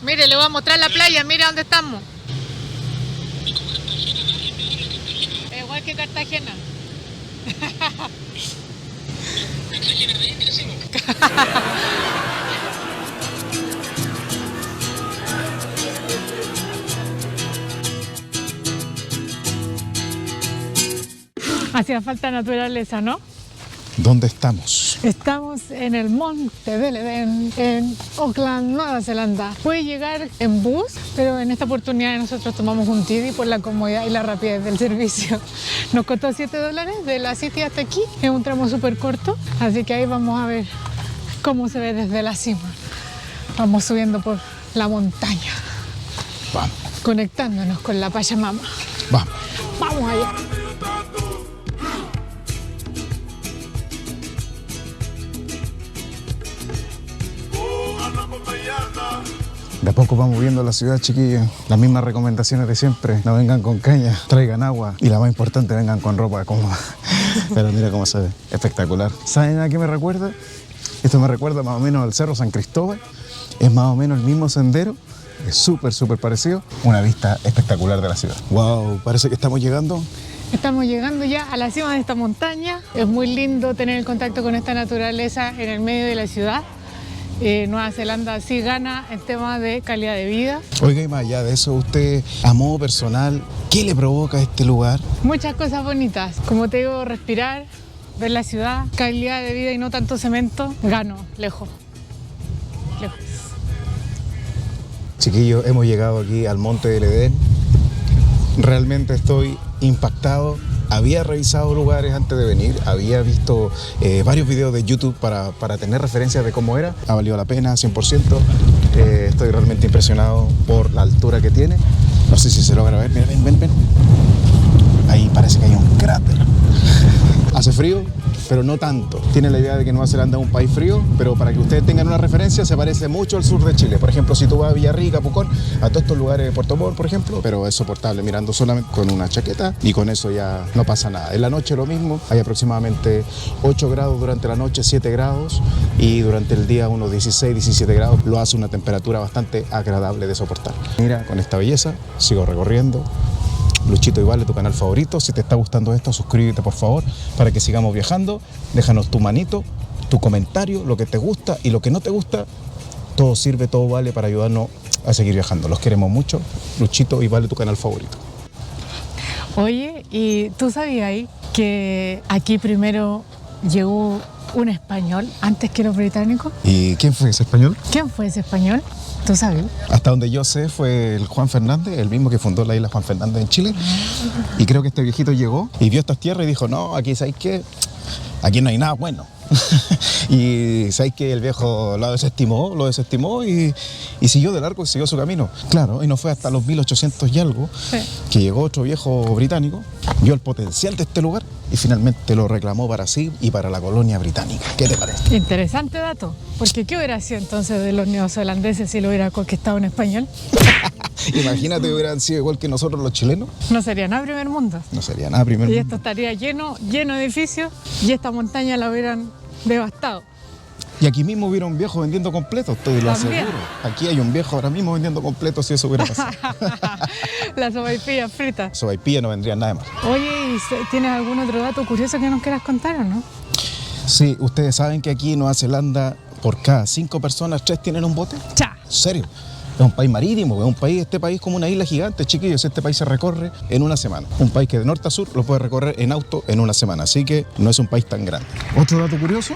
Mire, le voy a mostrar la playa, mire dónde estamos. Igual que Cartagena. Hacía falta naturaleza, ¿no? ¿Dónde estamos? Estamos en el Monte del Edén, en Auckland, Nueva Zelanda. Puede llegar en bus, pero en esta oportunidad nosotros tomamos un Didi por la comodidad y la rapidez del servicio. Nos costó $7 de la City hasta aquí, es un tramo súper corto, así que ahí vamos a ver cómo se ve desde la cima. Vamos subiendo por la montaña. Vamos. Conectándonos con la Pachamama. Vamos. Vamos allá. De a poco vamos viendo la ciudad, chiquillos. Las mismas recomendaciones de siempre. No vengan con caña, traigan agua y la más importante, vengan con ropa cómoda. Pero mira cómo se ve, espectacular. ¿Saben a qué me recuerda? Esto me recuerda más o menos al Cerro San Cristóbal. Es más o menos el mismo sendero. Es súper parecido. Una vista espectacular de la ciudad. Wow, parece que estamos llegando. Estamos llegando ya a la cima de esta montaña. Es muy lindo tener el contacto con esta naturaleza en el medio de la ciudad. Nueva Zelanda sí gana en tema de calidad de vida. Oiga, y más allá de eso, usted, a modo personal, ¿qué le provoca este lugar? Muchas cosas bonitas. Como te digo, respirar, ver la ciudad, calidad de vida y no tanto cemento. Gano, lejos. Lejos. Chiquillos, hemos llegado aquí al Monte del Edén. Realmente estoy impactado. Había revisado lugares antes de venir, había visto varios videos de YouTube para tener referencias de cómo era. Ha valido la pena, 100%. Estoy realmente impresionado por la altura que tiene. No sé si se logra ver. Mira, ven. Ahí parece que hay un cráter. Hace frío, pero no tanto. Tiene la idea de que Nueva Zelanda es un país frío, pero para que ustedes tengan una referencia, se parece mucho al sur de Chile. Por ejemplo, si tú vas a Villarrica, Pucón, a todos estos lugares de Puerto Montt, por ejemplo, pero es soportable mirando solamente con una chaqueta y con eso ya no pasa nada. En la noche lo mismo, hay aproximadamente 8 grados durante la noche, 7 grados y durante el día unos 16, 17 grados. Lo hace una temperatura bastante agradable de soportar. Mira, con esta belleza, sigo recorriendo. Luchito y Vale, tu canal favorito. Si te está gustando esto, suscríbete por favor para que sigamos viajando. Déjanos tu manito, tu comentario, lo que te gusta y lo que no te gusta. Todo sirve, todo vale para ayudarnos a seguir viajando. Los queremos mucho. Luchito y Vale, tu canal favorito. Oye, ¿y tú sabías ahí que aquí primero llegó un español antes que los británicos? ¿Y quién fue ese español? ¿Quién fue ese español? ¿Tú sabes? Hasta donde yo sé fue el Juan Fernández, el mismo que fundó la isla Juan Fernández en Chile. Y creo que este viejito llegó y vio estas tierras y dijo, no, aquí ¿sabes qué? Aquí no hay nada bueno. Y ¿sabes qué? El viejo lo desestimó y siguió de largo y siguió su camino. Claro, y no fue hasta los 1800 y algo que llegó otro viejo británico, vio el potencial de este lugar y finalmente lo reclamó para sí y para la colonia británica. ¿Qué te parece? Interesante dato, porque ¿qué hubiera sido entonces de los neozelandeses si lo hubiera conquistado un español? Imagínate, hubieran sido igual que nosotros los chilenos. No sería nada primer mundo. No sería nada primer mundo. Y esto estaría lleno de edificios y esta montaña la hubieran devastado. Y aquí mismo hubiera un viejo vendiendo completos, te lo aseguro. Aquí hay un viejo ahora mismo vendiendo completos si eso hubiera pasado. Las sopaipillas fritas. Sopaipillas no vendrían nada más. Oye, ¿tienes algún otro dato curioso que nos quieras contar o no? Sí, ustedes saben que aquí en Nueva Zelanda, por cada 5 personas, 3 tienen un bote. ¡Cha! ¿En serio? Es un país marítimo, es un país, este país es como una isla gigante, chiquillos. Este país se recorre en una semana. Un país que de norte a sur lo puede recorrer en auto en una semana, así que no es un país tan grande. ¿Otro dato curioso?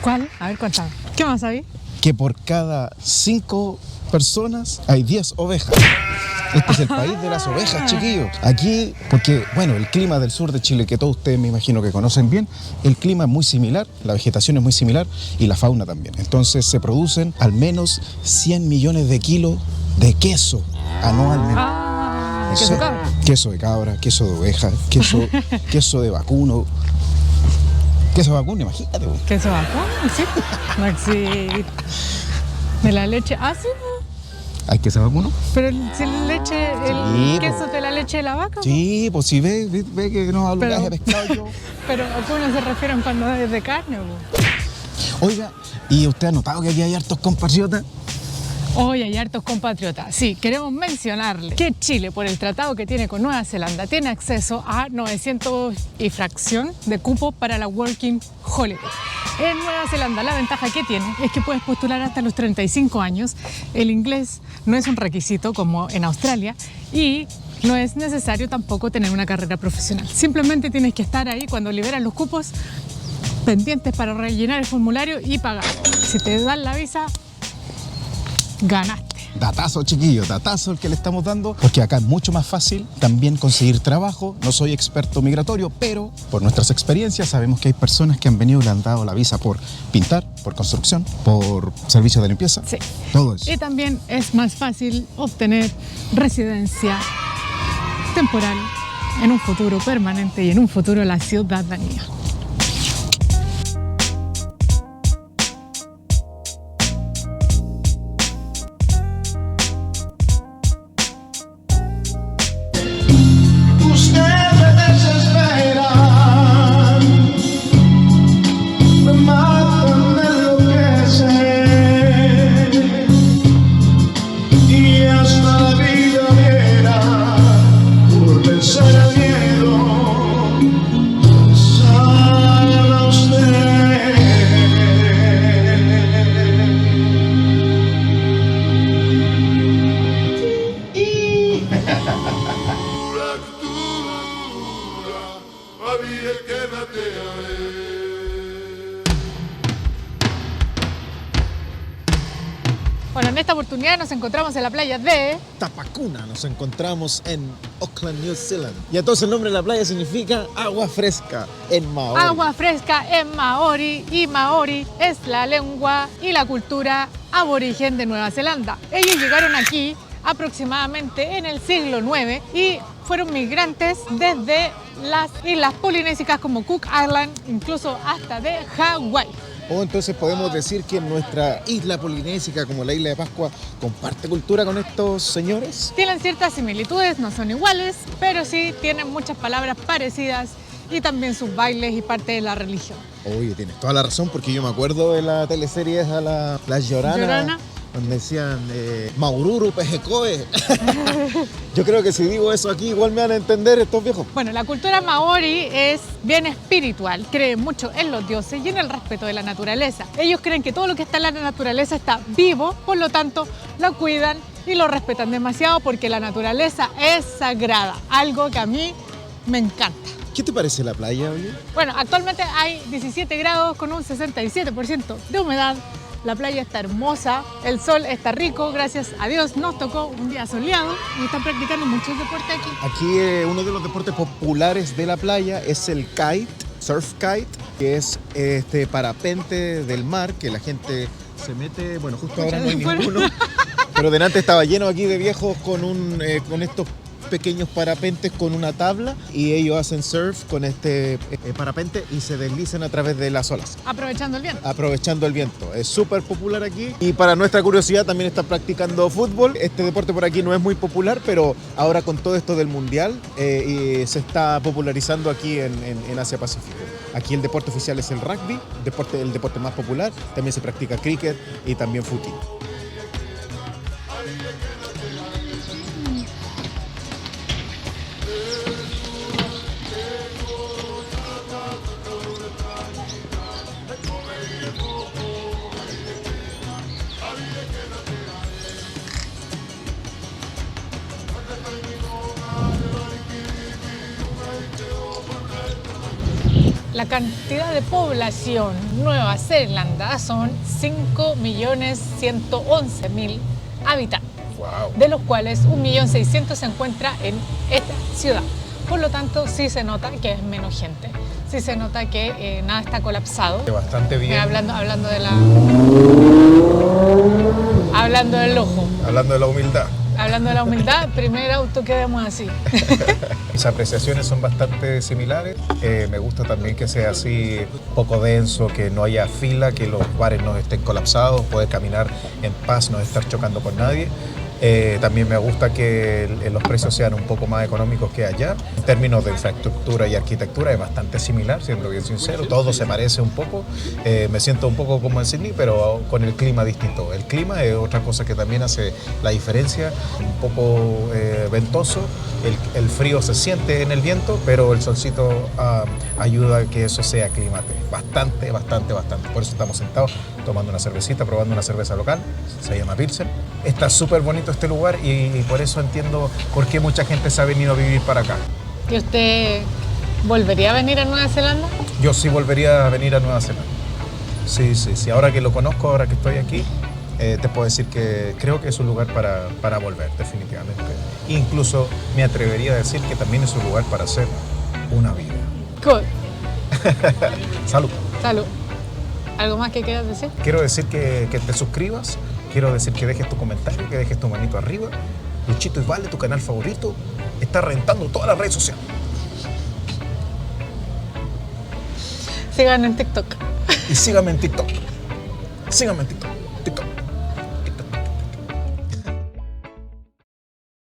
¿Cuál? A ver, cuéntame. ¿Qué más sabes? Que por cada 5 personas hay 10 ovejas. Este es el país de las ovejas, chiquillos. Aquí, porque, bueno, el clima del sur de Chile, que todos ustedes me imagino que conocen bien, el clima es muy similar, la vegetación es muy similar y la fauna también. Entonces se producen al menos 100 millones de kilos de queso anualmente. Queso cabra. Queso de cabra, queso de oveja, queso de vacuno. Queso de vacuno, imagínate. ¿Queso de vacuno? Sí. Maxi. De la leche. Ah, sí. ¿Hay queso de vacuno? Pero si la leche, el queso de la leche de la vaca. Sí, pues si ve que no hablo de pescado yo. Pero vacuno se refieren cuando es de carne. Oiga, ¿y usted ha notado que aquí hay hartos compatriotas? Hoy hay hartos compatriotas. Sí, queremos mencionarle que Chile, por el tratado que tiene con Nueva Zelanda, tiene acceso a 900 y fracción de cupos para la Working Holiday. En Nueva Zelanda la ventaja que tiene es que puedes postular hasta los 35 años. El inglés no es un requisito como en Australia y no es necesario tampoco tener una carrera profesional. Simplemente tienes que estar ahí cuando liberan los cupos pendientes para rellenar el formulario y pagar. Si te dan la visa, ganaste. Datazo, chiquillos, datazo el que le estamos dando, porque acá es mucho más fácil también conseguir trabajo. No soy experto migratorio, pero por nuestras experiencias sabemos que hay personas que han venido y le han dado la visa por pintar, por construcción, por servicio de limpieza. Sí. Todo eso. Y también es más fácil obtener residencia temporal en un futuro permanente y en un futuro la ciudadanía. Bueno, en esta oportunidad nos encontramos en la playa de Tapakuna, nos encontramos en Auckland, New Zealand. Y entonces el nombre de la playa significa agua fresca en maori. Agua fresca en maori, y maori es la lengua y la cultura aborigen de Nueva Zelanda. Ellos llegaron aquí aproximadamente en el siglo IX y fueron migrantes desde las islas polinésicas como Cook Island, incluso hasta de Hawái. O entonces podemos decir que nuestra isla polinésica, como la isla de Pascua, comparte cultura con estos señores. Tienen ciertas similitudes, no son iguales, pero sí tienen muchas palabras parecidas y también sus bailes y parte de la religión. Oye, tienes toda la razón, porque yo me acuerdo de la teleserie esa, la Llorana, donde decían Maururu Pejecoe. Yo creo que si digo eso aquí igual me van a entender estos viejos. Bueno, la cultura maori es bien espiritual, creen mucho en los dioses y en el respeto de la naturaleza. Ellos creen que todo lo que está en la naturaleza está vivo, por lo tanto lo cuidan y lo respetan demasiado porque la naturaleza es sagrada, algo que a mí me encanta. ¿Qué te parece la playa, oye? Bueno, actualmente hay 17 grados con un 67% de humedad. La playa está hermosa, el sol está rico, gracias a Dios nos tocó un día soleado y están practicando muchos deportes aquí. Aquí uno de los deportes populares de la playa es el kite, surf kite, que es este parapente del mar que la gente se mete, bueno, justo ahora no hay ninguno, pero delante estaba lleno aquí de viejos con estos pequeños parapentes con una tabla y ellos hacen surf con este parapente y se deslizan a través de las olas. Aprovechando el viento. Aprovechando el viento. Es súper popular aquí y para nuestra curiosidad también están practicando fútbol. Este deporte por aquí no es muy popular, pero ahora con todo esto del mundial y se está popularizando aquí en Asia Pacífico. Aquí el deporte oficial es el rugby, el deporte más popular. También se practica cricket y también footy. La cantidad de población Nueva Zelanda son 5.111.000 habitantes, Wow. de los cuales 1.600.000 se encuentra en esta ciudad. Por lo tanto, sí se nota que es menos gente, sí se nota que nada está colapsado. Bastante bien. Hablando del ojo. Hablando de la humildad. Hablando de la humildad, primer auto que vemos así. Mis apreciaciones son bastante similares. Me gusta también que sea así poco denso, que no haya fila, que los bares no estén colapsados, poder caminar en paz, no estar chocando con nadie. También me gusta que los precios sean un poco más económicos que allá. En términos de infraestructura y arquitectura es bastante similar, siendo bien sincero. Todo se parece un poco. Me siento un poco como en Sydney, pero con el clima distinto. El clima es otra cosa que también hace la diferencia. Un poco ventoso. El frío se siente en el viento, pero el solcito ayuda a que eso se aclimate. Bastante. Por eso estamos sentados tomando una cervecita, probando una cerveza local. Se llama Pilsen. Está súper bonito este lugar y por eso entiendo por qué mucha gente se ha venido a vivir para acá. ¿Y usted volvería a venir a Nueva Zelanda? Yo sí volvería a venir a Nueva Zelanda. Sí. Ahora que lo conozco, ahora que estoy aquí, te puedo decir que creo que es un lugar para volver, definitivamente. Incluso me atrevería a decir que también es un lugar para hacer una vida. Cool. Salud. Salud. ¿Algo más que quieras decir? Quiero decir que te suscribas, quiero decir que dejes tu comentario, que dejes tu manito arriba. Luchito y Vale, tu canal favorito, está reventando todas las redes sociales. Síganos en TikTok. Y síganme en TikTok. TikTok.